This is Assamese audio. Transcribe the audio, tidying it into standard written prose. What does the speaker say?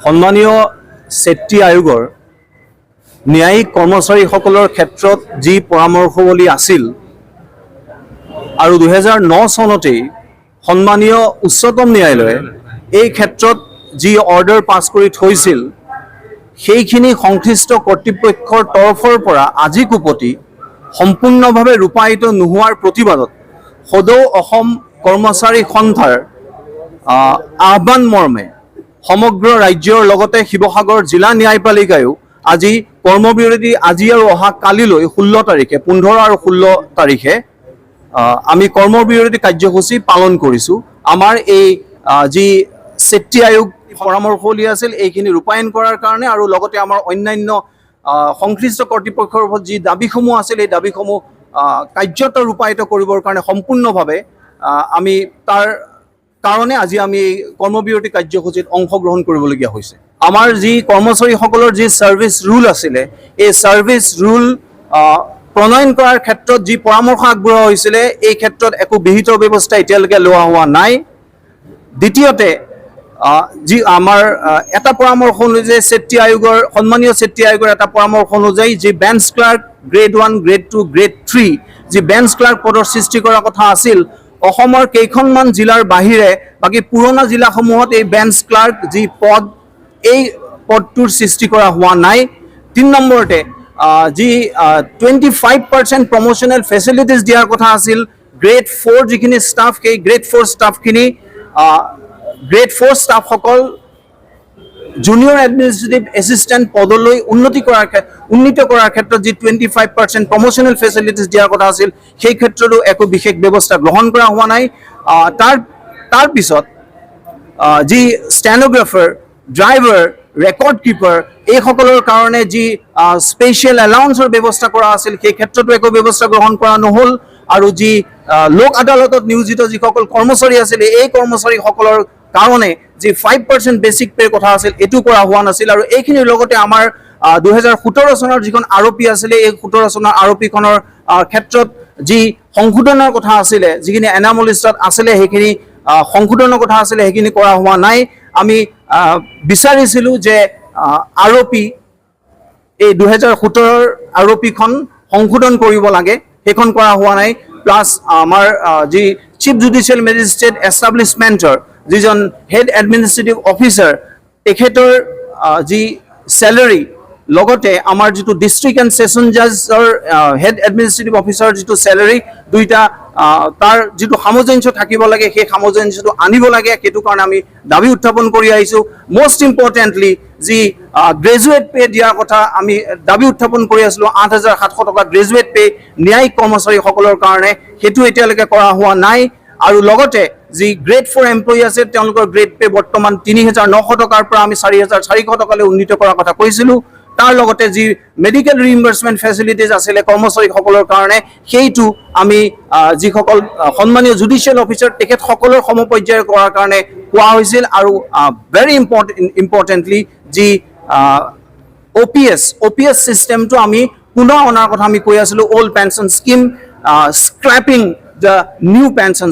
সন্মানীয় চেত্ৰী আয়োগৰ ন্যায়িক কৰ্মচাৰীসকলৰ ক্ষেত্ৰত যি পৰামৰ্শৱলী আছিল আৰু 2009 চনতেই সন্মানীয় উচ্চতম ন্যায়ালয়ে এই ক্ষেত্ৰত যি অৰ্ডাৰ পাছ কৰি থৈছিল সেইখিনি সংশ্লিষ্ট কৰ্তৃপক্ষৰ তৰফৰ পৰা আজি কুপতি সম্পূৰ্ণভাৱে ৰূপায়িত নোহোৱাৰ প্ৰতিবাদত সদৌ অসম কৰ্মচাৰী সন্থাৰ আহ্বান মৰ্মে সমগ্ৰ ৰাজ্যৰ লগতে শিৱসাগৰ জিলা ন্যায়পালিকায়ো আজি কৰ্মবিৰতি আজি আৰু অহা কালিলৈ 16 তাৰিখে 15 আৰু 16 তাৰিখে আমি কৰ্মবিৰতি কাৰ্যসূচী পালন কৰিছোঁ। আমাৰ এই যি চেত্ৰী আয়োগ পৰামৰ্শৱলী আছিল এইখিনি ৰূপায়ণ কৰাৰ কাৰণে আৰু লগতে আমাৰ অন্যান্য সংশ্লিষ্ট কৰ্তৃপক্ষৰ ওপৰত যি দাবীসমূহ আছিল এই দাবীসমূহ কাৰ্যত ৰূপায়িত কৰিবৰ কাৰণে সম্পূৰ্ণভাৱে আমি তাৰ কাৰণে আজি আমি কৰ্মবিৰতি কাৰ্যসূচীত অংশগ্ৰহণ কৰিবলগীয়া হৈছে। আমাৰ যি কৰ্মচাৰীসকলৰ যি ছাৰ্ভিচ ৰুল আছিলে এই ছাৰ্ভিচ ৰুল প্ৰণয়ন কৰাৰ ক্ষেত্ৰত যি পৰামৰ্শ আগবঢ়োৱা হৈছিলে এই ক্ষেত্ৰত একো বিহিত ব্যৱস্থা এতিয়ালৈকে লোৱা হোৱা নাই। দ্বিতীয়তে যি আমাৰ এটা পৰামৰ্শ অনুযায়ী চেত্ৰী আয়োগৰ সন্মানীয় চেত্ৰী আয়োগৰ এটা পৰামৰ্শ অনুযায়ী যি bench clerk grade 1 grade 2 grade 3 যি বেঞ্চ ক্লাৰ্ক পদৰ সৃষ্টি কৰাৰ কথা আছিল অসমৰ কেইখনমান জিলাৰ বাহিৰে বাকী পুৰণা জিলাসমূহত এই বেঞ্চ ক্লাৰ্ক যি পদ এই পদটোৰ সৃষ্টি কৰা হোৱা নাই। 3 নম্বৰতে যি 25% প্ৰমোশনেল ফেচিলিটিজ দিয়াৰ কথা আছিল গ্ৰেড 4 যিখিনি ষ্টাফ সেই গ্ৰেড 4 ষ্টাফখিনি গ্ৰেড 4 ষ্টাফসকল জুনিয়ৰ এডমিনিষ্ট্ৰেটিভ এছিষ্টেণ্ট পদলৈ উন্নীত কৰাৰ ক্ষেত্ৰত যি 25% প্ৰমোশনেল ফেচিলিটিজ দিয়াৰ কথা আছিল সেই ক্ষেত্ৰতো একো বিশেষ ব্যৱস্থা গ্ৰহণ কৰা হোৱা নাই। তাৰপিছত যি ষ্টেনোগ্ৰাফাৰ ড্ৰাইভাৰ ৰেকৰ্ড কিপাৰ এইসকলৰ কাৰণে যি স্পেচিয়েল এলাউন্সৰ ব্যৱস্থা কৰা আছিল সেই ক্ষেত্ৰতো একো ব্যৱস্থা গ্ৰহণ কৰা নহ'ল আৰু যি লোক আদালতত নিয়োজিত যিসকল কৰ্মচাৰী আছিল এই কৰ্মচাৰীসকলৰ কাৰণে যি 5% বেচিক পেৰ কথা আছিল এইটো কৰা হোৱা নাছিল আৰু এইখিনিৰ লগতে আমাৰ 2017 চনৰ যিখন আৰপি আছিলে এই 17 চনৰ আৰপিখনৰ ক্ষেত্ৰত যি সংশোধনৰ কথা আছিলে যিখিনি এনামলিষ্টত আছিলে সেইখিনি সংশোধনৰ কথা আছিলে সেইখিনি কৰা হোৱা নাই। আমি বিচাৰিছিলোঁ যে আৰপি এই 2017 আৰপিখন সংশোধন কৰিব লাগে সেইখন কৰা হোৱা নাই। প্লাছ আমাৰ যি চিফ জুডিচিয়েল মেজিষ্ট্ৰেট এষ্টাব্লিছমেণ্টৰ যিজন হেড এডমিনিষ্ট্ৰেটিভ অফিচাৰ তেখেতৰ যি চেলাৰী লগতে আমাৰ যিটো ডিষ্ট্ৰিক্ট এণ্ড ছেছন জাজৰ হেড এডমিনিষ্ট্ৰেটিভ অফিচাৰ যিটো চেলাৰী দুইটা তাৰ যিটো সামঞ্জস্য থাকিব লাগে সেই সামঞ্জস্যটো আনিব লাগে সেইটো কাৰণে আমি দাবী উত্থাপন কৰি আহিছোঁ। মষ্ট ইম্পৰ্টেণ্টলি যি গ্ৰেজুৱেট পে দিয়াৰ কথা আমি দাবী উত্থাপন কৰি আছিলোঁ 8,700 টকা গ্ৰেজুৱেট পে ন্যায়িক কৰ্মচাৰীসকলৰ কাৰণে সেইটো এতিয়ালৈকে কৰা হোৱা নাই আৰু লগতে যি গ্ৰেড 4 এমপ্লয়ী আছে তেওঁলোকৰ গ্ৰেড পে বৰ্তমান 3,900 টকাৰ পৰা আমি 4,400 টকালৈ উন্নীত কৰাৰ কথা কৈছিলোঁ। তাৰ লগতে যি মেডিকেল ৰিইম্বাৰ্চমেণ্ট ফেচিলিটিজ আছিলে কৰ্মচাৰীসকলৰ কাৰণে সেইটো আমি যিসকল সন্মানীয় জুডিচিয়েল অফিচাৰ তেখেতসকলৰ সমপৰ্যায়ৰ কৰাৰ কাৰণে কোৱা হৈছিল আৰু ভেৰি ইম্পৰ্টেণ্টলি যি OPS চিষ্টেমটো আমি পুনৰ অনাৰ কথা আমি কৈ আছিলোঁ old pension scheme scrapping the new pension